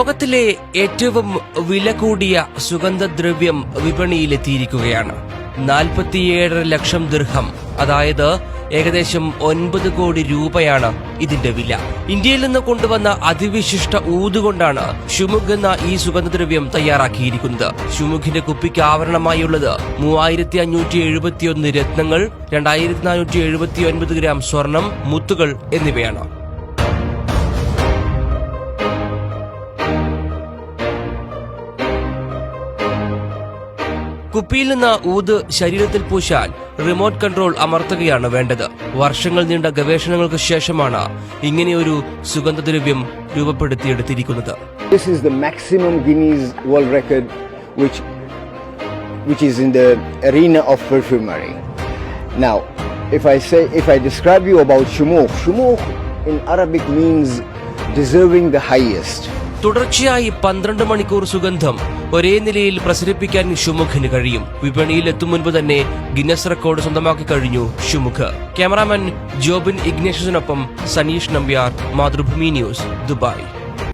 ലോകത്തിലെ ഏറ്റവും വില കൂടിയ സുഗന്ധദ്രവ്യം വിപണിയിലെത്തിയിരിക്കുകയാണ്. 47 ലക്ഷം ദിർഹം, അതായത് ഏകദേശം 9 കോടി രൂപയാണ് ഇതിന്റെ വില. ഇന്ത്യയിൽ നിന്ന് കൊണ്ടുവന്ന അതിവിശിഷ്ട ഊതുകൊണ്ടാണ് ഷുമുഖ് എന്ന ഈ സുഗന്ധദ്രവ്യം തയ്യാറാക്കിയിരിക്കുന്നത്. ഷുമുഖിന്റെ കുപ്പിക്ക് ആവരണമായുള്ളത് 3571 രത്നങ്ങൾ, 2479 ഗ്രാം സ്വർണം, മുത്തുകൾ എന്നിവയാണ്. കുപ്പിയിൽ നിന്ന് ഊത് ശരീരത്തിൽ പൂശാൻ റിമോട്ട് കൺട്രോൾ അമർത്തുകയാണ് വേണ്ടത്. വർഷങ്ങൾ നീണ്ട ഗവേഷണങ്ങൾക്ക് ശേഷമാണ് ഇങ്ങനെയൊരു സുഗന്ധദ്രവ്യം രൂപപ്പെടുത്തിയെടുത്തിരിക്കുന്നത്. This is the maximum Guinness World Record which is in the arena of perfumery. Now, if I describe you about shumukh, shumukh in Arabic means deserving the highest. തുടർച്ചയായി 12 മണിക്കൂർ സുഗന്ധം ഒരേ നിലയിൽ പ്രസരിപ്പിക്കാൻ ഷുമുഖിന് കഴിയും. വിപണിയിൽ എത്തും മുൻപ് തന്നെ ഗിന്നസ് റെക്കോർഡ് സ്വന്തമാക്കി കഴിഞ്ഞു ഷുമുഖ്. ക്യാമറാമാൻ ജോബിൻ ഇഗ്നേഷ്യസിനൊപ്പം സനീഷ് നമ്പ്യാർ, മാതൃഭൂമി ന്യൂസ്, ദുബായ്.